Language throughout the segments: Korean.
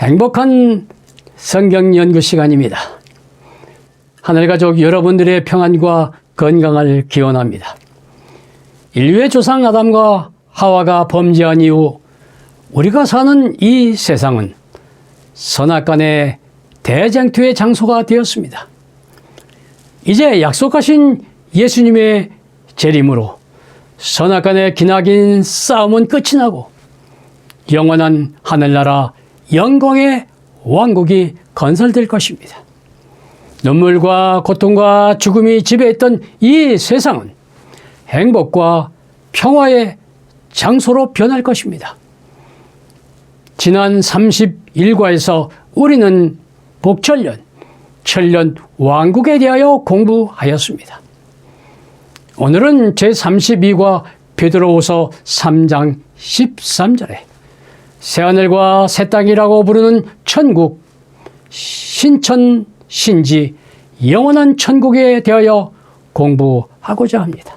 행복한 성경 연구 시간입니다. 하늘가족 여러분들의 평안과 건강을 기원합니다. 인류의 조상 아담과 하와가 범죄한 이후 우리가 사는 이 세상은 선악간의 대쟁투의 장소가 되었습니다. 이제 약속하신 예수님의 재림으로 선악간의 기나긴 싸움은 끝이 나고 영원한 하늘나라 영광의 왕국이 건설될 것입니다. 눈물과 고통과 죽음이 지배했던 이 세상은 행복과 평화의 장소로 변할 것입니다. 지난 31과에서 우리는 복철년, 천년 왕국에 대하여 공부하였습니다. 오늘은 제32과 베드로후서 3장 13절에 새하늘과 새 땅이라고 부르는 천국, 신천, 신지, 영원한 천국에 대하여 공부하고자 합니다.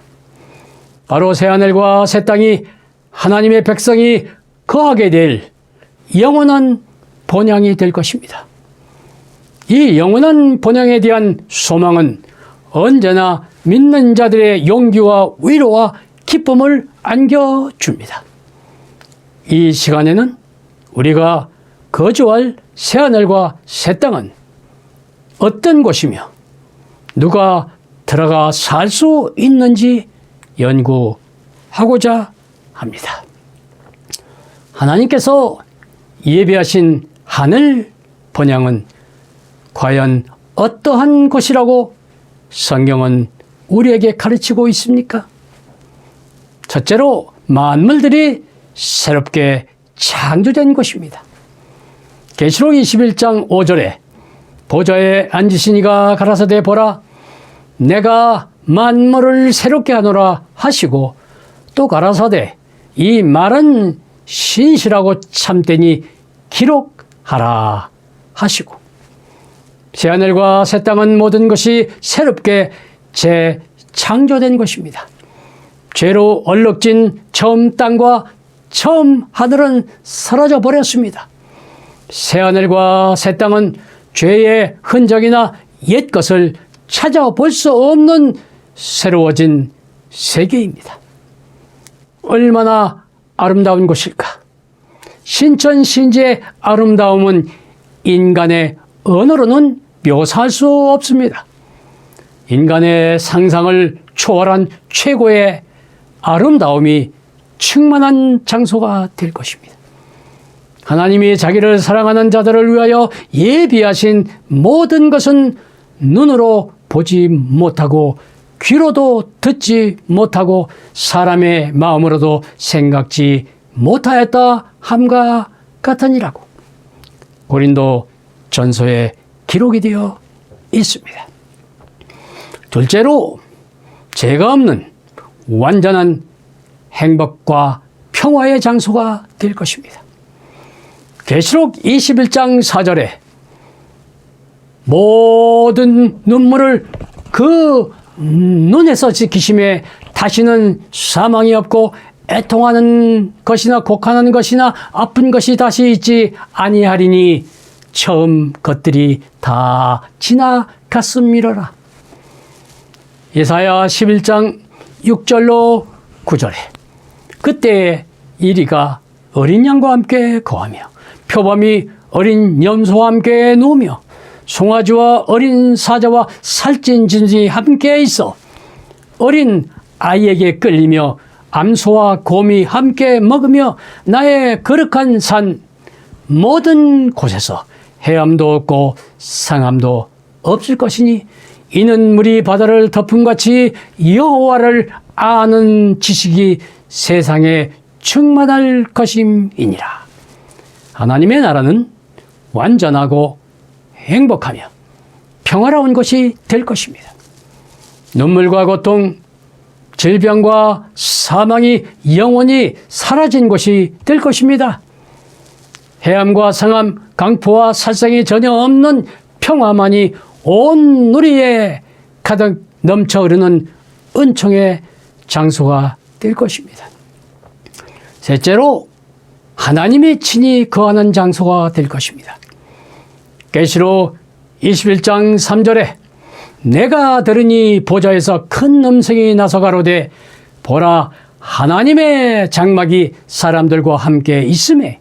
바로 새하늘과 새 땅이 하나님의 백성이 거하게 될 영원한 본향이 될 것입니다. 이 영원한 본향에 대한 소망은 언제나 믿는 자들의 용기와 위로와 기쁨을 안겨줍니다. 이 시간에는 우리가 거주할 새하늘과 새 땅은 어떤 곳이며 누가 들어가 살 수 있는지 연구하고자 합니다. 하나님께서 예비하신 하늘 본향은 과연 어떠한 곳이라고 성경은 우리에게 가르치고 있습니까? 첫째로 만물들이 새롭게 창조된 것입니다. 계시록 21장 5절에 보좌에 앉으신 이가 가라사대 보라 내가 만물을 새롭게 하노라 하시고 또 가라사대 이 말은 신실하고 참되니 기록하라 하시고 새하늘과 새 땅은 모든 것이 새롭게 재창조된 것입니다. 죄로 얼룩진 처음 땅과 처음 하늘은 사라져 버렸습니다. 새하늘과 새 땅은 죄의 흔적이나 옛 것을 찾아볼 수 없는 새로워진 세계입니다. 얼마나 아름다운 곳일까? 신천신지의 아름다움은 인간의 언어로는 묘사할 수 없습니다. 인간의 상상을 초월한 최고의 아름다움이 충만한 장소가 될 것입니다. 하나님이 자기를 사랑하는 자들을 위하여 예비하신 모든 것은 눈으로 보지 못하고 귀로도 듣지 못하고 사람의 마음으로도 생각지 못하였다 함과 같으니라고 고린도 전서에 기록이 되어 있습니다. 둘째로 죄가 없는 완전한 행복과 평화의 장소가 될 것입니다. 계시록 21장 4절에 모든 눈물을 그 눈에서 지키심에 다시는 사망이 없고 애통하는 것이나 곡하는 것이나 아픈 것이 다시 있지 아니하리니 처음 것들이 다 지나갔음이로라. 예사야 11장 6절로 9절에 그때 이리가 어린 양과 함께 거하며 표범이 어린 염소와 함께 누우며 송아지와 어린 사자와 살찐 진이 함께 있어 어린 아이에게 끌리며 암소와 곰이 함께 먹으며 나의 거룩한 산 모든 곳에서 해암도 없고 상함도 없을 것이니 이는 물이 바다를 덮음같이 여호와를 아는 지식이 세상에 충만할 것임이니라. 하나님의 나라는 완전하고 행복하며 평화로운 것이 될 것입니다. 눈물과 고통, 질병과 사망이 영원히 사라진 것이 될 것입니다. 해암과 상함, 강포와 살상이 전혀 없는 평화만이 온 누리에 가득 넘쳐 흐르는 은총의 장소가 될 것입니다. 셋째로 하나님의 친히 거하는 장소가 될 것입니다. 계시록 21장 3절에 내가 들으니 보좌에서 큰 음성이 나서 가로되 보라 하나님의 장막이 사람들과 함께 있음에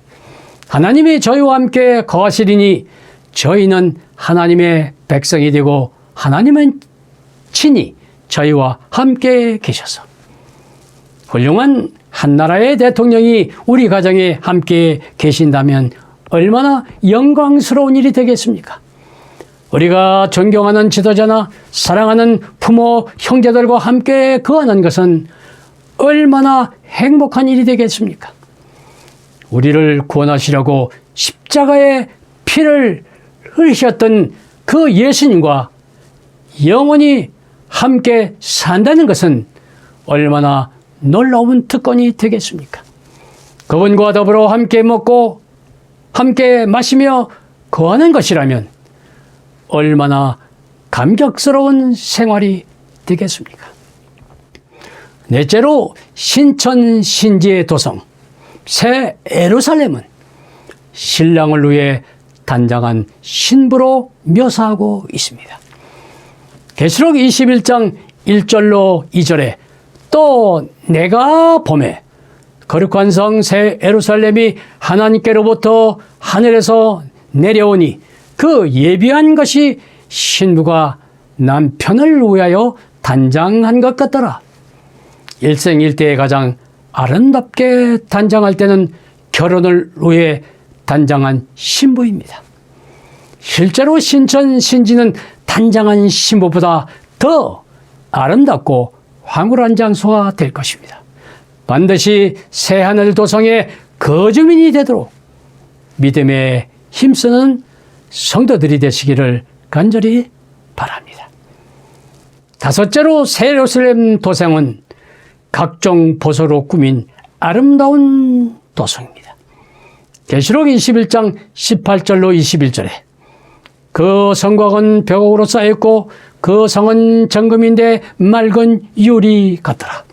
하나님이 저희와 함께 거하시리니 저희는 하나님의 백성이 되고 하나님은 친히 저희와 함께 계셔서 훌륭한 한나라의 대통령이 우리 가정에 함께 계신다면 얼마나 영광스러운 일이 되겠습니까? 우리가 존경하는 지도자나 사랑하는 부모, 형제들과 함께 거하는 것은 얼마나 행복한 일이 되겠습니까? 우리를 구원하시려고 십자가의 피를 흘리셨던 그 예수님과 영원히 함께 산다는 것은 얼마나 놀라운 특권이 되겠습니까? 그분과 더불어 함께 먹고 함께 마시며 거하는 것이라면 얼마나 감격스러운 생활이 되겠습니까? 넷째로 신천신지의 도성 새 예루살렘은 신랑을 위해 단장한 신부로 묘사하고 있습니다. 계시록 21장 1절로 2절에 또 내가 보매 거룩한 성 새 예루살렘이 하나님께로부터 하늘에서 내려오니 그 예비한 것이 신부가 남편을 위하여 단장한 것 같더라. 일생일대에 가장 아름답게 단장할 때는 결혼을 위해 단장한 신부입니다. 실제로 신천신지는 단장한 신부보다 더 아름답고 황홀한 장소가 될 것입니다. 반드시 새하늘 도성의 거주민이 되도록 믿음에 힘쓰는 성도들이 되시기를 간절히 바랍니다. 다섯째로 새 예루살렘 도성은 각종 보석으로 꾸민 아름다운 도성입니다. 계시록 21장 18절로 21절에 그 성곽은 벽옥으로 쌓였고 그 성은 정금인데 맑은 유리 같더라.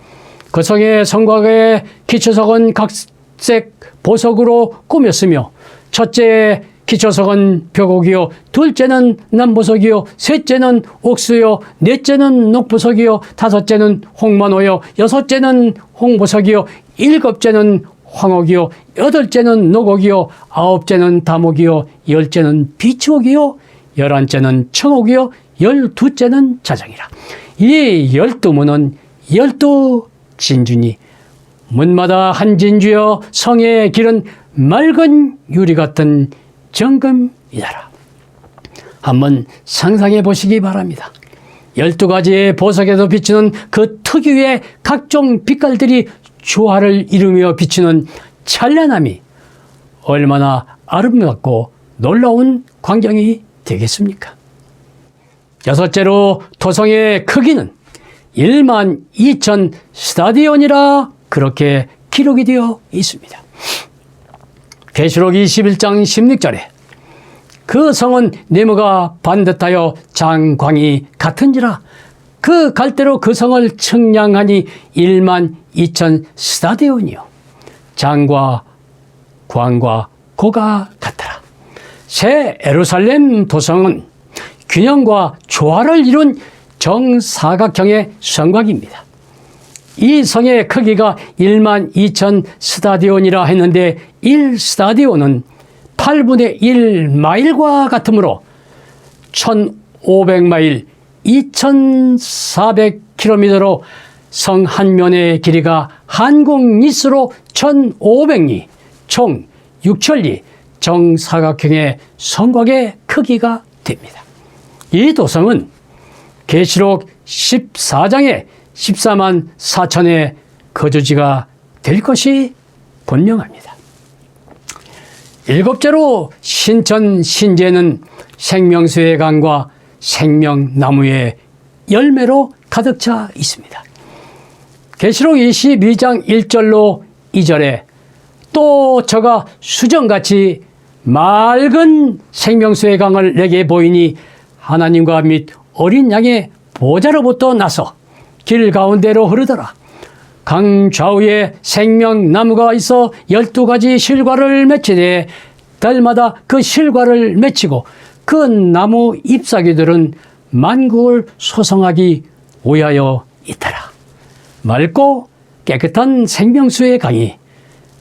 그 성의 성곽의 기초석은 각색 보석으로 꾸몄으며 첫째 기초석은 벽옥이요 둘째는 남보석이요 셋째는 옥수요 넷째는 녹보석이요 다섯째는 홍만호요 여섯째는 홍보석이요 일곱째는 황옥이요 여덟째는 녹옥이요 아홉째는 다목이요 열째는 비추옥이요 열한째는 청옥이요 열두째는 자정이라. 이 12문은 12 진주니 문마다 한 진주여 성의 길은 맑은 유리 같은 정금이더라. 한번 상상해 보시기 바랍니다. 12가지의 보석에서 비추는 그 특유의 각종 빛깔들이 조화를 이루며 비추는 찬란함이 얼마나 아름답고 놀라운 광경이 되겠습니까? 여섯째로 도성의 크기는 12,000 스타디온이라 그렇게 기록이 되어 있습니다. 계시록 21장 16절에 그 성은 네모가 반듯하여 장광이 같은지라 그 갈대로 그 성을 측량하니 12,000 스타디온이요 장과 광과 고가 같더라. 새 예루살렘 도성은 균형과 조화를 이룬 정사각형의 성곽입니다. 이 성의 크기가 12,000 스타디온이라 했는데 1스타디온은 8분의 1마일과 같으므로 1,500마일 2,400km로 성 한 면의 길이가 한국리수로 1,500리 총 6,000리 정사각형의 성곽의 크기가 됩니다. 이 도성은 계시록 14장에 14만 4천의 거주지가 될 것이 분명합니다. 일곱째로 신천신지에는 생명수의 강과 생명나무의 열매로 가득 차 있습니다. 계시록 22장 1절로 2절에 또 저가 수정같이 맑은 생명수의 강을 내게 보이니 하나님과 및 어린 양의 보좌로부터 나서 길 가운데로 흐르더라. 강 좌우에 생명나무가 있어 12가지 실과를 맺히되 달마다 그 실과를 맺히고 그 나무 잎사귀들은 만국을 소성하기 위하여 있더라. 맑고 깨끗한 생명수의 강이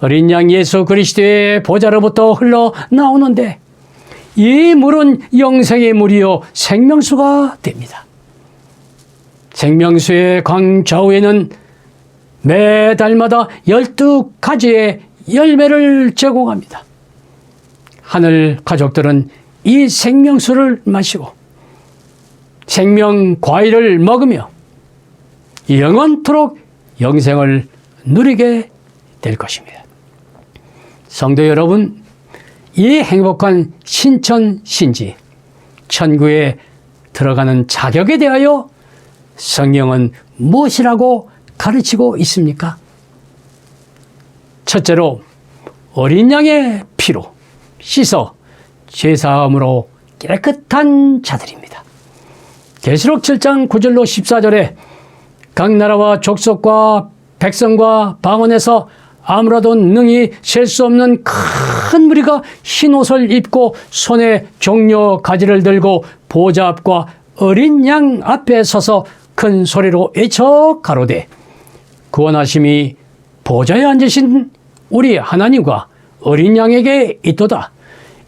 어린 양 예수 그리스도의 보좌로부터 흘러나오는데 이 물은 영생의 물이요 생명수가 됩니다. 생명수의 강 좌우에는 매달마다 12가지의 열매를 제공합니다. 하늘 가족들은 이 생명수를 마시고 생명 과일을 먹으며 영원토록 영생을 누리게 될 것입니다. 성도 여러분, 이 행복한 신천신지 천국에 들어가는 자격에 대하여 성경은 무엇이라고 가르치고 있습니까? 첫째로 어린 양의 피로 씻어 죄사함으로 깨끗한 자들입니다. 계시록 7장 9절로 14절에 각 나라와 족속과 백성과 방언에서 아무라도 능히 셀 수 없는 큰 무리가 흰 옷을 입고 손에 종려 가지를 들고 보좌 앞과 어린 양 앞에 서서 큰 소리로 외쳐 가로되 구원하심이 보좌에 앉으신 우리 하나님과 어린 양에게 있도다.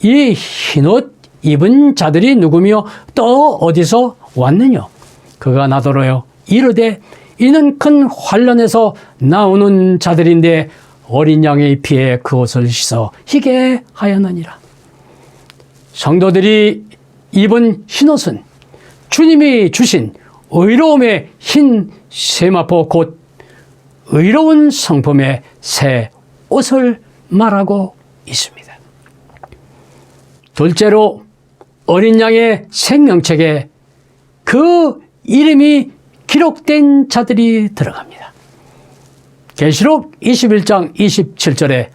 이 흰옷 입은 자들이 누구며 또 어디서 왔느냐? 그가 나더러요 이르되 이는 큰 환란에서 나오는 자들인데 어린 양의 피에 그 옷을 씻어 희게 하였느니라. 성도들이 입은 흰옷은 주님이 주신 의로움의 흰 세마포 곧 의로운 성품의 새 옷을 말하고 있습니다. 둘째로 어린 양의 생명책에 그 이름이 기록된 자들이 들어갑니다. 계시록 21장 27절에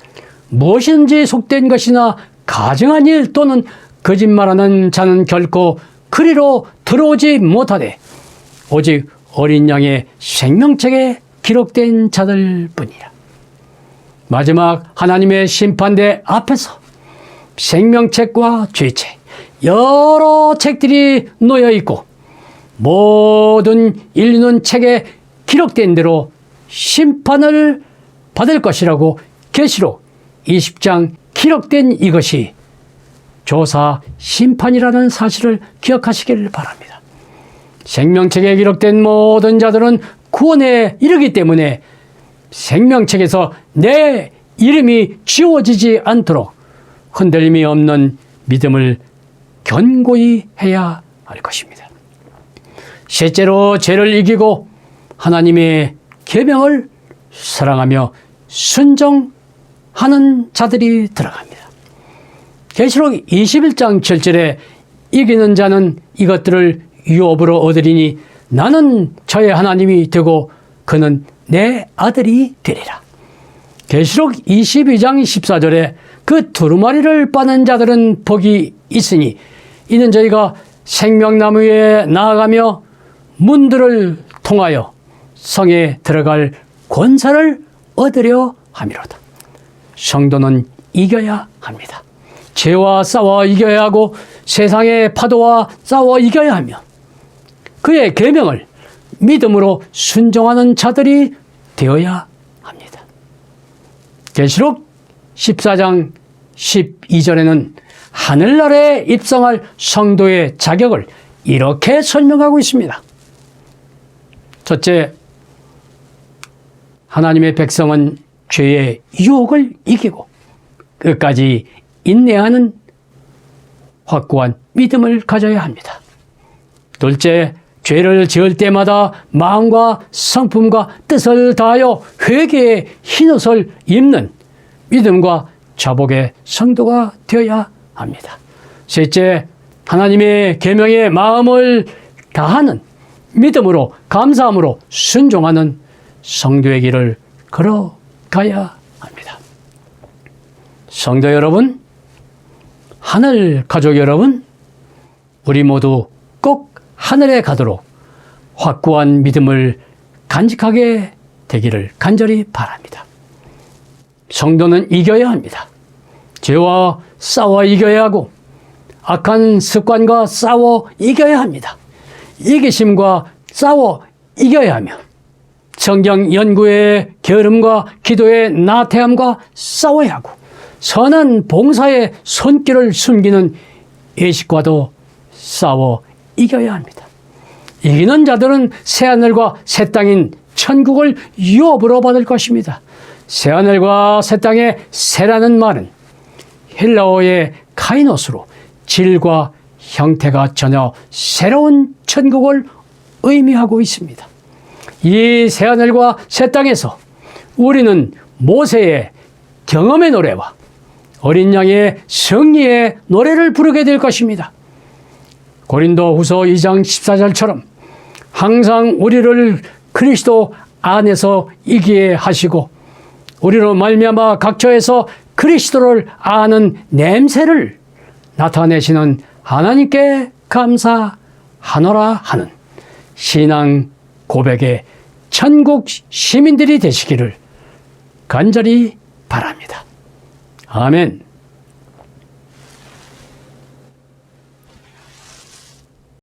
무엇인지 속된 것이나 가증한 일 또는 거짓말하는 자는 결코 그리로 들어오지 못하되 오직 어린 양의 생명책에 기록된 자들 뿐이라. 마지막 하나님의 심판대 앞에서 생명책과 죄책 여러 책들이 놓여 있고 모든 인류는 책에 기록된 대로 심판을 받을 것이라고 계시록 20장 기록된 이것이 조사 심판이라는 사실을 기억하시기를 바랍니다. 생명책에 기록된 모든 자들은 구원에 이르기 때문에 생명책에서 내 이름이 지워지지 않도록 흔들림이 없는 믿음을 견고히 해야 할 것입니다. 셋째로 죄를 이기고 하나님의 계명을 사랑하며 순종하는 자들이 들어갑니다. 계시록 21장 7절에 이기는 자는 이것들을 유업으로 얻으리니 나는 저의 하나님이 되고 그는 내 아들이 되리라. 계시록 22장 14절에 그 두루마리를 빠는 자들은 복이 있으니 이는 저희가 생명나무에 나아가며 문들을 통하여 성에 들어갈 권세를 얻으려 함이로다. 성도는 이겨야 합니다. 죄와 싸워 이겨야 하고 세상의 파도와 싸워 이겨야 하며 그의 계명을 믿음으로 순종하는 자들이 되어야 합니다. 계시록 14장 12절에는 하늘나라에 입성할 성도의 자격을 이렇게 설명하고 있습니다. 첫째, 하나님의 백성은 죄의 유혹을 이기고 끝까지 인내하는 확고한 믿음을 가져야 합니다. 둘째, 죄를 지을 때마다 마음과 성품과 뜻을 다하여 회개의 흰옷을 입는 믿음과 자복의 성도가 되어야 합니다. 셋째, 하나님의 계명에 마음을 다하는 믿음으로 감사함으로 순종하는 성도의 길을 걸어가야 합니다. 성도 여러분, 하늘 가족 여러분, 우리 모두 꼭 하늘에 가도록 확고한 믿음을 간직하게 되기를 간절히 바랍니다. 성도는 이겨야 합니다. 죄와 싸워 이겨야 하고 악한 습관과 싸워 이겨야 합니다. 이기심과 싸워 이겨야 하며 성경 연구의 게으름과 기도의 나태함과 싸워야 하고 선한 봉사의 손길을 숨기는 의식과도 싸워 이겨야 합니다. 이기는 자들은 새하늘과 새 땅인 천국을 유업으로 받을 것입니다. 새하늘과 새 땅의 새라는 말은 헬라어의 카이노스로 질과 형태가 전혀 새로운 천국을 의미하고 있습니다. 이 새하늘과 새 땅에서 우리는 모세의 경험의 노래와 어린 양의 승리의 노래를 부르게 될 것입니다. 고린도후서 2장 14절처럼 항상 우리를 그리스도 안에서 이기게 하시고 우리로 말미암아 각처에서 그리스도를 아는 냄새를 나타내시는 하나님께 감사하노라 하는 신앙 고백의 천국 시민들이 되시기를 간절히 바랍니다. 아멘.